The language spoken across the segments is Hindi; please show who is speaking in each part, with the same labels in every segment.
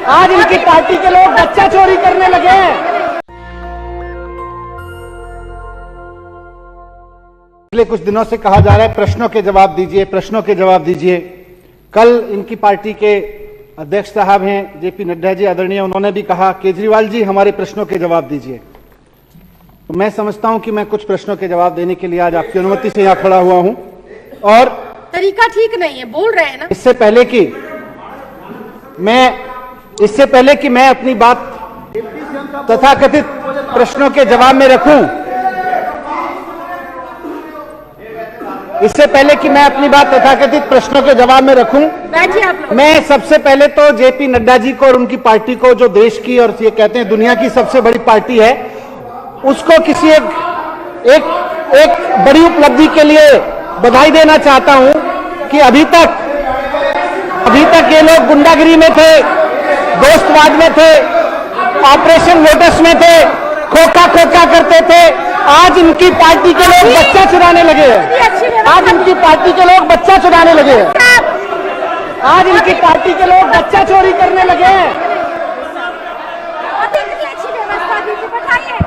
Speaker 1: आज इनकी पार्टी के लोग बच्चा चोरी करने लगे हैं। पिछले कुछ दिनों से कहा जा रहा है प्रश्नों के जवाब दीजिए, प्रश्नों के जवाब दीजिए। कल इनकी पार्टी के अध्यक्ष साहब हैं जेपी नड्डा जी आदरणीय, उन्होंने भी कहा केजरीवाल जी हमारे प्रश्नों के जवाब दीजिए। तो मैं समझता हूं कि मैं कुछ प्रश्नों के जवाब देने के लिए आज आपकी अनुमति से यहां खड़ा हुआ हूं। और
Speaker 2: तरीका ठीक नहीं है, बोल रहे हैं ना।
Speaker 1: इससे पहले कि मैं अपनी बात तथाकथित प्रश्नों के जवाब में रखूं, इससे पहले कि मैं अपनी बात तथाकथित प्रश्नों के जवाब में रखूं, मैं सबसे पहले तो जेपी नड्डा जी को और उनकी पार्टी को, जो देश की और ये कहते हैं दुनिया की सबसे बड़ी पार्टी है, उसको किसी एक बड़ी उपलब्धि के लिए बधाई देना चाहता हूं कि अभी तक ये लोग गुंडागिरी में थे, दोस्तवाद में थे, ऑपरेशन लोटस में थे, खोखा करते थे। आज इनकी पार्टी के लोग बच्चा चुराने लगे हैं। आज इनकी पार्टी के लोग बच्चा चुराने लगे हैं। आज इनकी पार्टी के लोग बच्चा चोरी करने लगे हैं।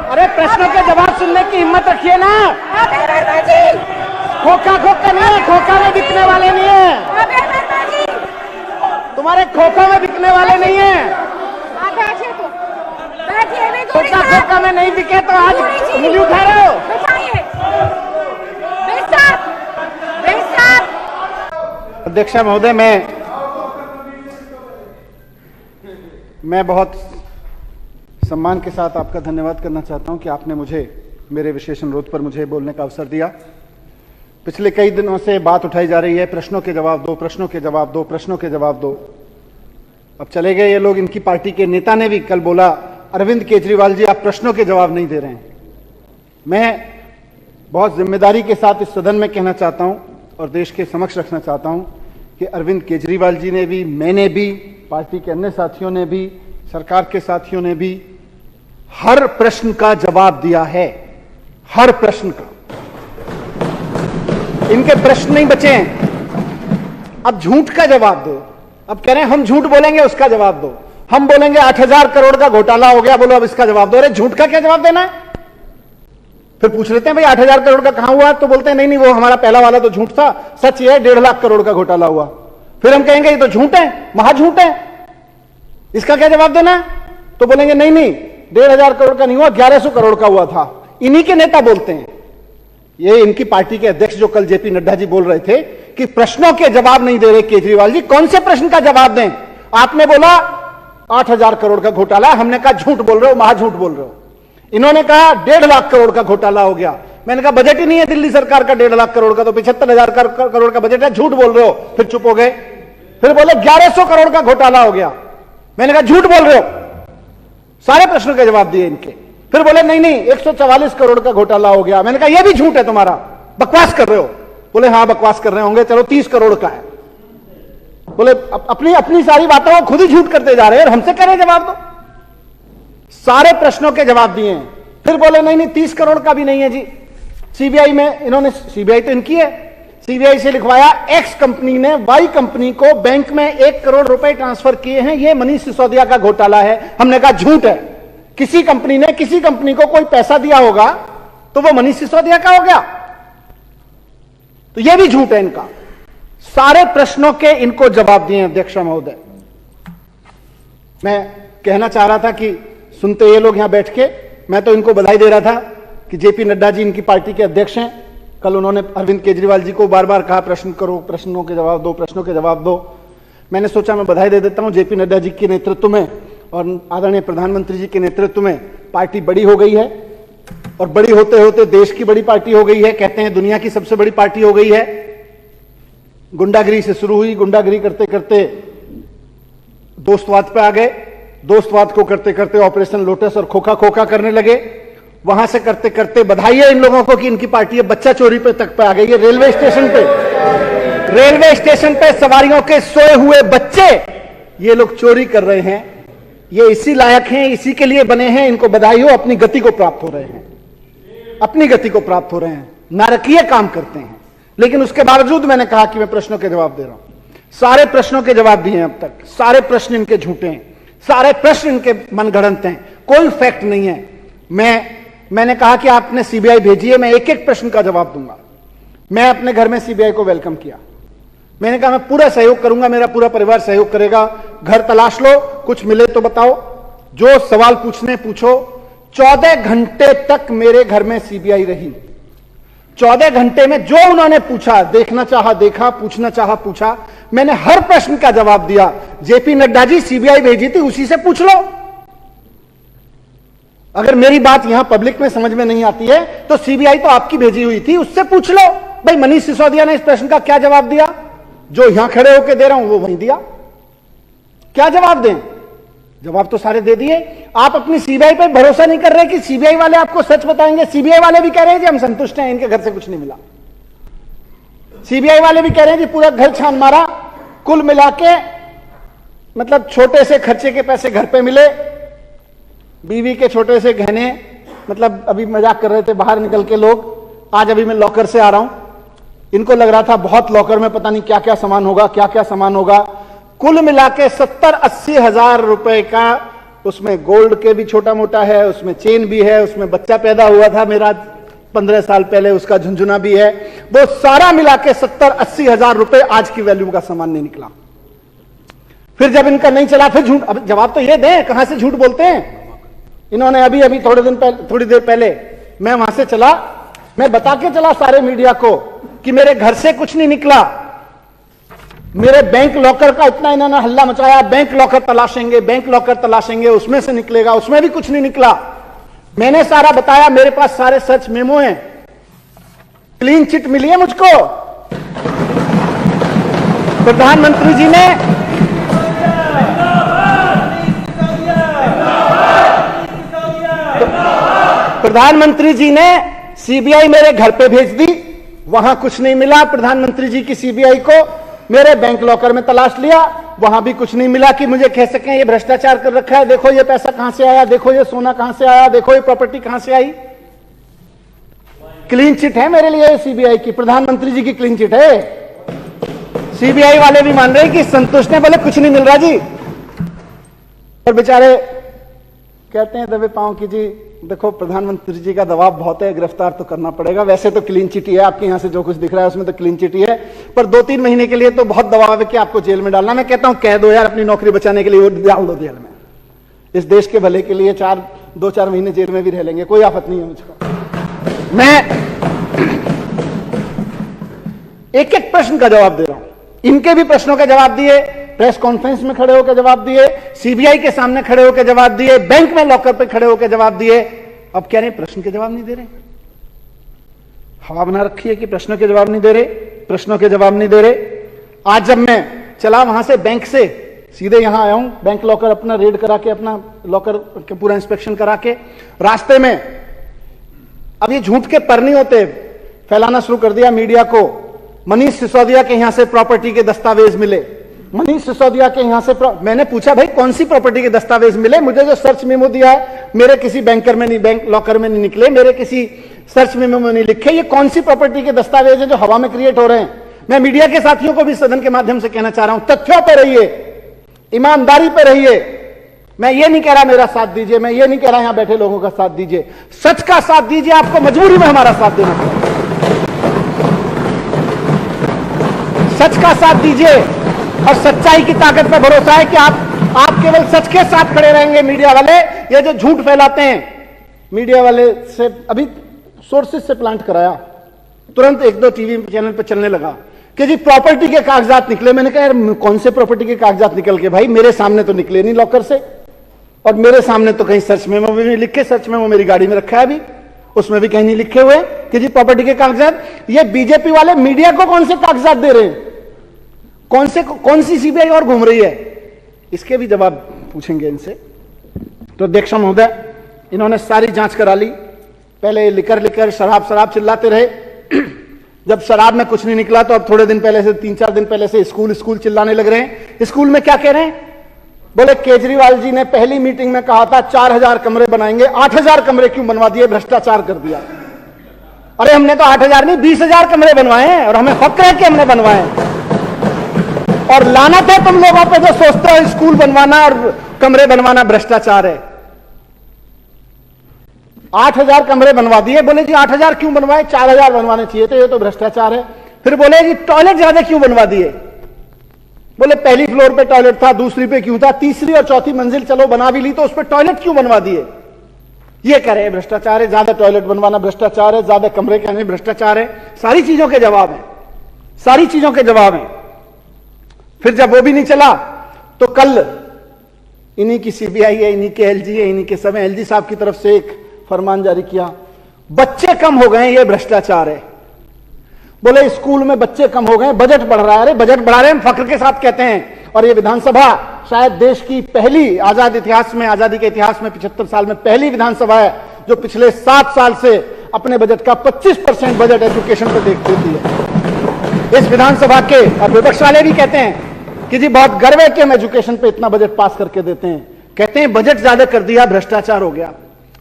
Speaker 1: अरे प्रश्नों के जवाब सुनने की हिम्मत रखिए ना। खोखा नहीं है, खोखा में बिकने वाले नहीं है, तुम्हारे खोखा में बिकने वाले नहीं है। खोखा में नहीं बिके तो आज उंगली उठा रहे हो। अध्यक्ष महोदय, मैं बहुत सम्मान के साथ आपका धन्यवाद करना चाहता हूं कि आपने मुझे मेरे विशेष अनुरोध पर मुझे बोलने का अवसर दिया। पिछले कई दिनों से बात उठाई जा रही है प्रश्नों के जवाब दो, प्रश्नों के जवाब दो, प्रश्नों के जवाब दो। अब चले गए ये लोग। इनकी पार्टी के नेता ने भी कल बोला, अरविंद केजरीवाल जी आप प्रश्नों के जवाब नहीं दे रहे हैं। मैं बहुत जिम्मेदारी के साथ इस सदन में कहना चाहता हूं और देश के समक्ष रखना चाहता हूं कि अरविंद केजरीवाल जी ने भी, मैंने भी, पार्टी के अन्य साथियों ने भी, सरकार के साथियों ने भी हर प्रश्न का जवाब दिया है। हर प्रश्न का। इनके प्रश्न नहीं बचे हैं। अब झूठ का जवाब दो। अब कह रहे हैं हम झूठ बोलेंगे, उसका जवाब दो। हम बोलेंगे 8,000 करोड़ का घोटाला हो गया, बोलो अब इसका जवाब दो। अरे झूठ का क्या जवाब देना है? फिर पूछ लेते हैं भाई 8,000 करोड़ का कहां हुआ, तो बोलते हैं नहीं वो हमारा पहला वाला तो झूठ था, सच ये है 1.5 लाख करोड़ का घोटाला हुआ। फिर हम कहेंगे ये तो झूठ है, महाझूठ है, इसका क्या जवाब देना है? तो बोलेंगे नहीं 1,500 करोड़ का नहीं हुआ, 1,100 करोड़ का हुआ था। इन्हीं के नेता बोलते हैं। ये इनकी पार्टी के अध्यक्ष जो कल जेपी नड्डा जी बोल रहे थे कि प्रश्नों के जवाब नहीं दे रहे केजरीवाल जी, कौन से प्रश्न का जवाब दें? आपने बोला 8,000 करोड़ का घोटाला, हमने कहा झूठ बोल रहे हो, महाझूठ बोल रहे हो। इन्होंने कहा 1.5 लाख करोड़ का घोटाला हो गया। मैंने कहा बजट ही नहीं है दिल्ली सरकार का 1.5 लाख करोड़ का, तो 75,000 करोड़ का बजट है, झूठ बोल रहे हो। फिर चुप हो गए। फिर बोले 1,100 करोड़ का घोटाला हो गया। मैंने कहा झूठ बोल रहे हो। सारे प्रश्नों के जवाब दिए इनके। फिर बोले नहीं 144 करोड़ का घोटाला हो गया। मैंने कहा यह भी झूठ है तुम्हारा, बकवास कर रहे हो। बोले हाँ बकवास कर रहे होंगे, चलो 30 करोड़ का है। बोले अपनी सारी बातों को खुद ही झूठ करते जा रहे हैं और हमसे कह रहे जवाब दो। सारे प्रश्नों के जवाब दिए हैं। फिर बोले नहीं 30 करोड़ का भी नहीं है जी। सीबीआई में इन्होंने, सीबीआई तो इनकी है, सीबीआई से लिखवाया एक्स कंपनी ने वाई कंपनी को बैंक में 1 करोड़ रुपए ट्रांसफर किए हैं, यह मनीष सिसोदिया का घोटाला है। हमने कहा झूठ है। किसी कंपनी ने किसी कंपनी को कोई पैसा दिया होगा तो वो मनीष सिसोदिया का हो गया, तो यह भी झूठ है इनका। सारे प्रश्नों के इनको जवाब दिए अध्यक्ष महोदय। मैं कहना चाह रहा था कि सुनते ये लोग यहां बैठ के, मैं तो इनको बधाई दे रहा था कि जेपी नड्डा जी इनकी पार्टी के अध्यक्ष हैं। कल उन्होंने अरविंद केजरीवाल जी को बार बार कहा प्रश्न करो, प्रश्नों के जवाब दो, प्रश्नों के जवाब दो। मैंने सोचा मैं बधाई दे देता हूं जेपी नड्डा जी के नेतृत्व में और आदरणीय प्रधानमंत्री जी के नेतृत्व में पार्टी बड़ी हो गई है और बड़ी होते होते देश की बड़ी पार्टी हो गई है। कहते हैं दुनिया की सबसे बड़ी पार्टी हो गई है। गुंडागिरी से शुरू हुई, गुंडागिरी करते करते दोस्तवाद पे आ गए, दोस्तवाद को करते करते ऑपरेशन लोटस और खोखा करने लगे। वहां से करते करते बधाई है इन लोगों को कि इनकी पार्टी बच्चा चोरी पे तक पे आ गई है। रेलवे स्टेशन पे सवारियों के सोए हुए बच्चे ये लोग चोरी कर रहे हैं। ये इसी लायक हैं, इसी के लिए बने हैं। इनको बधाई हो, अपनी गति को प्राप्त हो रहे हैं, अपनी गति को प्राप्त हो रहे हैं, नारकीय काम करते हैं। लेकिन उसके बावजूद मैंने कहा कि मैं प्रश्नों के जवाब दे रहा हूं। सारे प्रश्नों के जवाब दिए अब तक। सारे प्रश्न इनके झूठे हैं, सारे प्रश्न इनके मनगढ़ंत हैं, कोई फैक्ट नहीं है। मैंने कहा कि आपने सीबीआई भेजी है, मैं एक एक प्रश्न का जवाब दूंगा। मैं अपने घर में सीबीआई को वेलकम किया, मैंने कहा मैं पूरा सहयोग करूंगा, मेरा पूरा परिवार सहयोग करेगा। घर तलाश लो, कुछ मिले तो बताओ, जो सवाल पूछने पूछो। 14 घंटे तक मेरे घर में सीबीआई रही। 14 घंटे में जो उन्होंने पूछा, देखना चाहा देखा, पूछना चाहा पूछा, मैंने हर प्रश्न का जवाब दिया। जेपी नड्डा जी सीबीआई भेजी थी, उसी से पूछ लो। अगर मेरी बात यहां पब्लिक में समझ में नहीं आती है तो सीबीआई तो आपकी भेजी हुई थी, उससे पूछ लो। भाई मनीष सिसोदिया ने इस प्रश्न का क्या जवाब दिया? जो यहां खड़े होकर दे रहा हूं वो वहीं दिया। क्या जवाब दें? जवाब तो सारे दे दिए। आप अपनी सीबीआई पे भरोसा नहीं कर रहे कि सीबीआई वाले आपको सच बताएंगे। सीबीआई वाले भी कह रहे हैं कि हम संतुष्ट हैं, इनके घर से कुछ नहीं मिला। सीबीआई वाले भी कह रहे हैं कि पूरा घर छान मारा, कुल मिला के मतलब छोटे से खर्चे के पैसे घर पे मिले, बीवी के छोटे से गहने, मतलब अभी मजाक कर रहे थे बाहर निकल के लोग, आज अभी मैं लॉकर से आ रहा हूं, इनको लग रहा था बहुत लॉकर में पता नहीं क्या क्या सामान होगा, क्या क्या सामान होगा। कुल मिला के 70-80 हजार रुपए का, उसमें गोल्ड के भी छोटा मोटा है, उसमें चेन भी है, उसमें बच्चा पैदा हुआ था मेरा 15 साल पहले, उसका झुंझुना भी है। वो सारा मिला के 70-80 हजार रुपए आज की वैल्यू का सामान नहीं निकला। फिर जब इनका नहीं चला, फिर झूठ। अब जवाब तो ये दें, कहां से झूठ बोलते हैं? इन्होंने अभी थोड़ी देर पहले मैं वहां से चला, मैं बता के चला सारे मीडिया को कि मेरे घर से कुछ नहीं निकला। मेरे बैंक लॉकर का इतना इन्होंने हल्ला मचाया, बैंक लॉकर तलाशेंगे, बैंक लॉकर तलाशेंगे, उसमें से निकलेगा, उसमें भी कुछ नहीं निकला। मैंने सारा बताया, मेरे पास सारे सर्च मेमो हैं, क्लीन चिट मिली है मुझको। प्रधानमंत्री जी ने सीबीआई मेरे घर पे भेज दी, वहां कुछ नहीं मिला। प्रधानमंत्री जी की सीबीआई को मेरे बैंक लॉकर में तलाश लिया, वहां भी कुछ नहीं मिला कि मुझे कह सकें ये भ्रष्टाचार कर रखा है, देखो ये पैसा कहां से आया, देखो ये सोना कहां से आया, देखो ये प्रॉपर्टी कहां से आई। क्लीन चिट है मेरे लिए सीबीआई की, प्रधानमंत्री जी की क्लीन चिट है। सीबीआई वाले भी मान रहे हैं कि संतुष्ट है, बोले कुछ नहीं मिल रहा जी। और बेचारे कहते हैं दबे पांव की जी देखो प्रधानमंत्री जी का दबाव बहुत है, गिरफ्तार तो करना पड़ेगा। वैसे तो क्लीन चिट ही है, आपके यहां से जो कुछ दिख रहा है उसमें तो क्लीन चिट ही है, पर 2-3 महीने के लिए तो बहुत दबाव है कि आपको जेल में डालना। मैं कहता हूं कह दो यार, अपनी नौकरी बचाने के लिए वो डाल दो जेल में। इस देश के भले के लिए 2-4 महीने जेल में भी रह लेंगे, कोई आफत नहीं है मुझको। मैं एक एक प्रश्न का जवाब दे रहा हूं, इनके भी प्रश्नों का जवाब दिए, प्रेस कॉन्फ्रेंस में खड़े होकर जवाब दिए, सीबीआई के सामने खड़े होकर जवाब दिए, बैंक में लॉकर पे खड़े होकर जवाब दिए। अब कह रहे प्रश्न के जवाब नहीं दे रहे। हवा बना रखी है कि प्रश्नों के जवाब नहीं दे रहे, प्रश्नों के जवाब नहीं दे रहे। आज जब मैं चला वहां से, बैंक से सीधे यहां आया हूं, बैंक लॉकर अपना रेड करा के, अपना लॉकर के पूरा इंस्पेक्शन करा के, रास्ते में अब ये झूठ के पर नहीं होते, फैलाना शुरू कर दिया मीडिया को। मनीष सिसोदिया के यहां से प्रॉपर्टी के दस्तावेज मिले, मनीष सिसोदिया के यहां से मैंने पूछा भाई कौन सी प्रॉपर्टी के दस्तावेज मिले? मुझे जो सर्च मेमो दिया है मेरे किसी बैंकर में नहीं, बैंक लॉकर में नहीं निकले, मेरे किसी सर्च मेमो में नहीं लिखे। ये कौन सी प्रॉपर्टी के दस्तावेज हैं जो हवा में क्रिएट हो रहे हैं? मैं मीडिया के साथियों को भी सदन के माध्यम से कहना चाह रहा हूं, तथ्यों पर रहिए, ईमानदारी पर रहिए। मैं ये नहीं कह रहा मेरा साथ दीजिए, मैं ये नहीं कह रहा यहां बैठे लोगों का साथ दीजिए, सच का साथ दीजिए। आपको मजबूरी में हमारा साथ देना पड़ेगा, सच का साथ दीजिए। और सच्चाई की ताकत पर भरोसा है कि आप केवल सच के साथ खड़े रहेंगे। मीडिया वाले ये जो झूठ फैलाते हैं, मीडिया वाले से अभी सोर्सेज से प्लांट कराया, तुरंत 1-2 टीवी चैनल पर चलने लगा कि जी प्रॉपर्टी के कागजात निकले। मैंने कहा यार कौन से प्रॉपर्टी के कागजात निकल के? भाई मेरे सामने तो निकले नहीं लॉकर से, और मेरे सामने तो कहीं सर्च मेमो में नहीं लिखे। सर्च मेमो मेरी गाड़ी में रखा है अभी, उसमें भी कहीं नहीं लिखे हुए कि जी प्रॉपर्टी के कागजात। ये बीजेपी वाले मीडिया को कौन से कागजात दे रहे हैं? कौन सी सीबीआई और घूम रही है? इसके भी जवाब पूछेंगे इनसे। तो अध्यक्ष महोदय, इन्होंने सारी जांच करा ली। पहले लिकर शराब चिल्लाते रहे, जब शराब में कुछ नहीं निकला तो अब थोड़े दिन पहले से, 3-4 दिन पहले से स्कूल चिल्लाने लग रहे हैं। स्कूल में क्या कह रहे हैं? बोले केजरीवाल जी ने पहली मीटिंग में कहा था 4000 कमरे बनाएंगे, 8000 कमरे क्यों बनवा दिए, भ्रष्टाचार कर दिया। अरे हमने तो 8000 नहीं 20,000 कमरे बनवाए हैं, और हमें फक्र है कि हमने बनवाए। और लानत है तुम लोगों पे जो सोचते हो स्कूल बनवाना और कमरे बनवाना भ्रष्टाचार है। 8,000 कमरे बनवा दिए, बोले जी 8,000 क्यों बनवाए, 4,000 बनवाने चाहिए थे, ये तो भ्रष्टाचार है। फिर बोले जी टॉयलेट ज्यादा क्यों बनवा दिए, बोले पहली फ्लोर पे टॉयलेट था, दूसरी पे क्यों था, तीसरी और चौथी मंजिल चलो बना भी ली तो उस पर टॉयलेट क्यों बनवा दिए। ये कह रहे हैं भ्रष्टाचार है, ज्यादा टॉयलेट बनवाना भ्रष्टाचार है, ज्यादा कमरे कहने भ्रष्टाचार है। सारी चीजों के जवाब है, सारी चीजों के जवाब हैं। फिर जब वो भी नहीं चला तो कल इन्हीं की सीबीआई है, इन्हीं के एलजी है, इन्हीं के समय एलजी साहब की तरफ से एक फरमान जारी किया, बच्चे कम हो गए, ये भ्रष्टाचार है। बोले स्कूल में बच्चे कम हो गए, बजट बढ़ रहा है। अरे बजट बढ़ा रहे हैं, हम फख्र के साथ कहते हैं। और ये विधानसभा शायद देश की पहली आजादी के इतिहास में 75 साल में पहली विधानसभा है जो पिछले 7 साल से अपने बजट का 25% बजट एजुकेशन पर देती है। इस विधानसभा के और विपक्ष वाले भी कहते हैं कि जी बहुत गर्व है कि हम एजुकेशन पे इतना बजट पास करके देते हैं। कहते हैं बजट ज्यादा कर दिया, भ्रष्टाचार हो गया।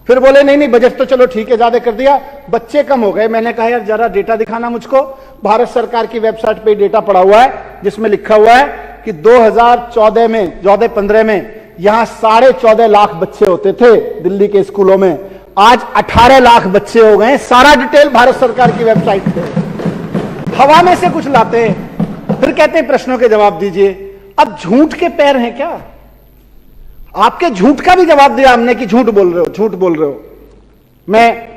Speaker 1: फिर बोले नहीं बजट तो चलो ठीक है, ज्यादा कर दिया, बच्चे कम हो गए। मैंने कहा यार जरा डेटा दिखाना मुझको। भारत सरकार की वेबसाइट पे डेटा पड़ा हुआ है जिसमें लिखा हुआ है कि 2014-15 में यहां 14.5 लाख बच्चे होते थे दिल्ली के स्कूलों में, आज 18 लाख बच्चे हो गए। सारा डिटेल भारत सरकार की वेबसाइट पे। हवा में से कुछ लाते हैं, फिर कहते हैं प्रश्नों के जवाब दीजिए। अब झूठ के पैर हैं क्या? आपके झूठ का भी जवाब दिया हमने कि झूठ बोल रहे हो, झूठ बोल रहे हो। मैं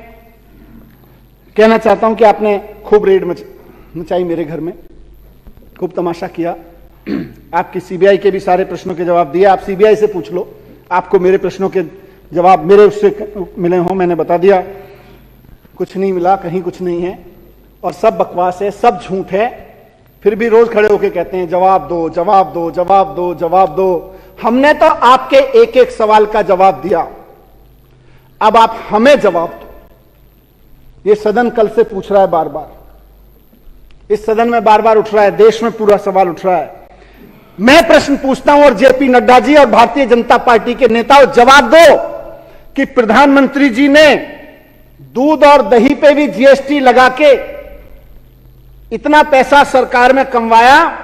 Speaker 1: कहना चाहता हूं कि आपने खूब रेड मचाई मेरे घर में, खूब तमाशा किया। आपकी सीबीआई के भी सारे प्रश्नों के जवाब दिए। आप सीबीआई से पूछ लो, आपको मेरे प्रश्नों के जवाब मेरे उससे मिले हों। मैंने बता दिया कुछ नहीं मिला, कहीं कुछ नहीं है और सब बकवास है, सब झूठ है। फिर भी रोज खड़े होकर कहते हैं जवाब दो, जवाब दो, जवाब दो, जवाब दो। हमने तो आपके एक एक सवाल का जवाब दिया, अब आप हमें जवाब दो। ये सदन कल से पूछ रहा है बार बार, इस सदन में बार बार उठ रहा है, देश में पूरा सवाल उठ रहा है। मैं प्रश्न पूछता हूं और जेपी नड्डा जी और भारतीय जनता पार्टी के नेताओं जवाब दो कि प्रधानमंत्री जी ने दूध और दही पे भी जीएसटी लगा के इतना पैसा सरकार में कमवाया,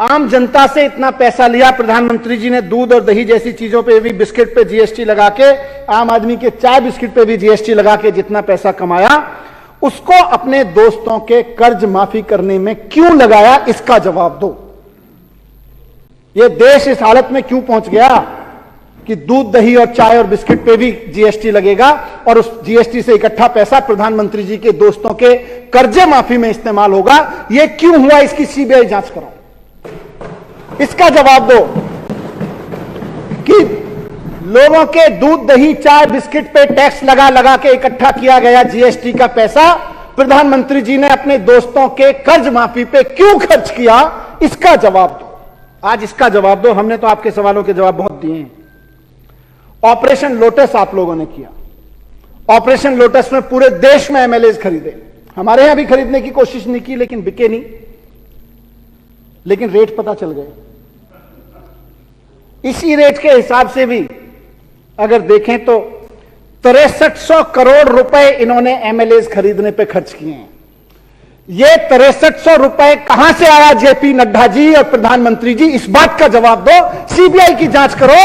Speaker 1: आम जनता से इतना पैसा लिया। प्रधानमंत्री जी ने दूध और दही जैसी चीजों पे भी, बिस्किट पे जीएसटी लगा के, आम आदमी के चाय बिस्किट पे भी जीएसटी लगा के जितना पैसा कमाया, उसको अपने दोस्तों के कर्ज माफी करने में क्यों लगाया, इसका जवाब दो। ये देश इस हालत में क्यों पहुंच गया कि दूध दही और चाय और बिस्किट पे भी जीएसटी लगेगा और उस जीएसटी से इकट्ठा पैसा प्रधानमंत्री जी के दोस्तों के कर्जे माफी में इस्तेमाल होगा। ये क्यों हुआ, इसकी सीबीआई जांच करो, इसका जवाब दो कि लोगों के दूध दही चाय बिस्किट पे टैक्स लगा लगा के इकट्ठा किया गया जीएसटी का पैसा प्रधानमंत्री जी ने अपने दोस्तों के कर्ज माफी पे क्यों खर्च किया, इसका जवाब दो। आज इसका जवाब दो। हमने तो आपके सवालों के जवाब बहुत दिए हैं। ऑपरेशन लोटस आप लोगों ने किया, ऑपरेशन लोटस में पूरे देश में एमएलएज खरीदे। हमारे यहां भी खरीदने की कोशिश नहीं की लेकिन बिके नहीं, लेकिन रेट पता चल गए। इसी रेट के हिसाब से भी अगर देखें तो 6300 करोड़ रुपए इन्होंने एमएलएज खरीदने पे खर्च किए हैं। ये 6300 रुपए कहां से आया जेपी नड्डा जी और प्रधानमंत्री जी, इस बात का जवाब दो। सीबीआई की जांच करो,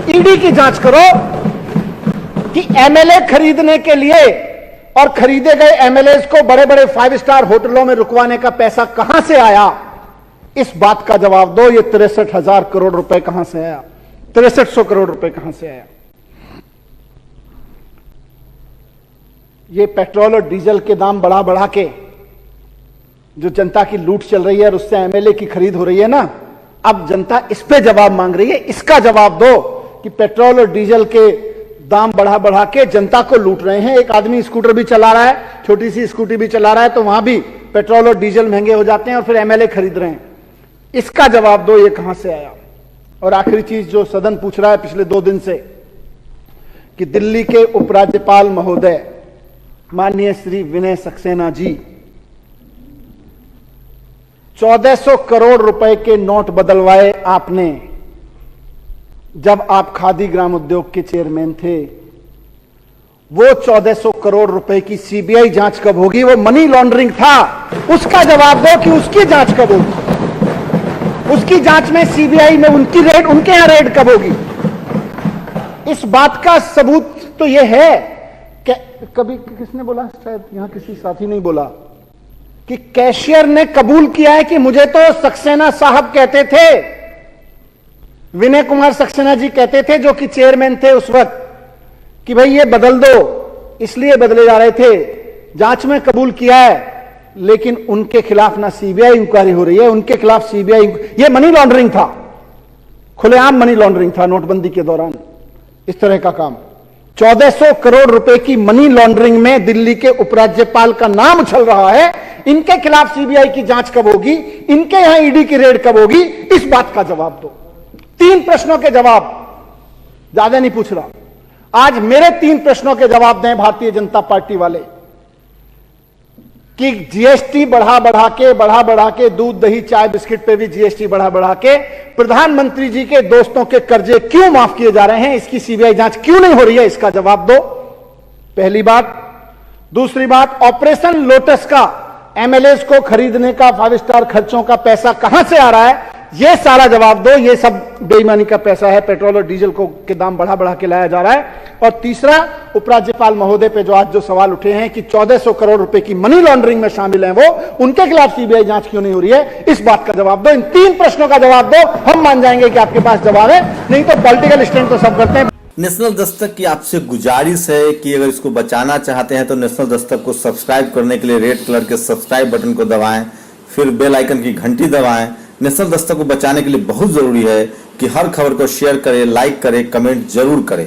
Speaker 1: ईडी की जांच करो कि एमएलए खरीदने के लिए और खरीदे गए एमएलएज को बड़े बड़े 5 स्टार होटलों में रुकवाने का पैसा कहां से आया, इस बात का जवाब दो। ये 63,000 करोड़ रुपए कहां से आया, 6300 करोड़ रुपए कहां से आया। ये पेट्रोल और डीजल के दाम बढ़ा बढ़ा के जो जनता की लूट चल रही है और उससे एमएलए की खरीद हो रही है ना, अब जनता इस पे जवाब मांग रही है। इसका जवाब दो कि पेट्रोल और डीजल के दाम बढ़ा बढ़ा के जनता को लूट रहे हैं। एक आदमी स्कूटर भी चला रहा है, छोटी सी स्कूटी भी चला रहा है, तो वहां भी पेट्रोल और डीजल महंगे हो जाते हैं और फिर एमएलए खरीद रहे हैं। इसका जवाब दो, ये कहां से आया। और आखिरी चीज जो सदन पूछ रहा है पिछले 2 दिन से कि दिल्ली के उपराज्यपाल महोदय माननीय श्री विनय सक्सेना जी 1400 करोड़ रुपए के नोट बदलवाए आपने जब आप खादी ग्राम उद्योग के चेयरमैन थे। वो 1400 करोड़ रुपए की सीबीआई जांच कब होगी? वो मनी लॉन्ड्रिंग था, उसका जवाब दो कि उसकी जांच कब होगी, उसकी जांच में सीबीआई में उनकी रेड, उनके यहां रेड कब होगी? इस बात का सबूत तो यह है कि कभी किसने बोला, शायद यहां किसी साथी ने बोला कि कैशियर ने कबूल किया है कि मुझे तो सक्सेना साहब कहते थे, विनय कुमार सक्सेना जी कहते थे जो कि चेयरमैन थे उस वक्त, कि भाई ये बदल दो, इसलिए बदले जा रहे थे। जांच में कबूल किया है, लेकिन उनके खिलाफ ना सीबीआई इंक्वायरी हो रही है, उनके खिलाफ सीबीआई, ये मनी लॉन्ड्रिंग था, खुलेआम मनी लॉन्ड्रिंग था नोटबंदी के दौरान, इस तरह का काम। 1400 करोड़ रुपए की मनी लॉन्ड्रिंग में दिल्ली के उपराज्यपाल का नाम उछल रहा है। इनके खिलाफ सीबीआई की जांच कब होगी, इनके यहां ईडी की रेड कब होगी, इस बात का जवाब दो। 3 प्रश्नों के जवाब, ज्यादा नहीं पूछ रहा, आज मेरे 3 प्रश्नों के जवाब दें भारतीय जनता पार्टी वाले, कि जीएसटी बढ़ा बढ़ा के दूध दही चाय बिस्किट पे भी जीएसटी बढ़ा के प्रधानमंत्री जी के दोस्तों के कर्जे क्यों माफ किए जा रहे हैं, इसकी सीबीआई जांच क्यों नहीं हो रही है, इसका जवाब दो, पहली बात। दूसरी बात, ऑपरेशन लोटस का एमएलएस को खरीदने का 5 स्टार खर्चों का पैसा कहां से आ रहा है, यह सारा जवाब दो। यह सब बेईमानी का पैसा है, पेट्रोल और डीजल को के दाम बढ़ा के लाया जा रहा है। और तीसरा, उपराज्यपाल महोदय पे जो आज जो सवाल उठे हैं कि 1400 करोड़ रुपए की मनी लॉन्ड्रिंग में शामिल हैं वो, उनके खिलाफ सीबीआई जांच क्यों नहीं हो रही है, इस बात का जवाब दो। इन 3 प्रश्नों का जवाब दो, हम मान जाएंगे कि आपके पास जवाब है, नहीं तो पॉलिटिकल स्टैंड तो सब करते हैं।
Speaker 3: नेशनल दस्तक की आपसे गुजारिश है कि अगर इसको बचाना चाहते हैं तो नेशनल दस्तक को सब्सक्राइब करने के लिए रेड कलर के सब्सक्राइब बटन को दबाएं, फिर बेल आइकन की घंटी दबाएं। नेशनल दस्तक को बचाने के लिए बहुत जरूरी है कि हर खबर को शेयर करें, लाइक करें, कमेंट जरूर करें।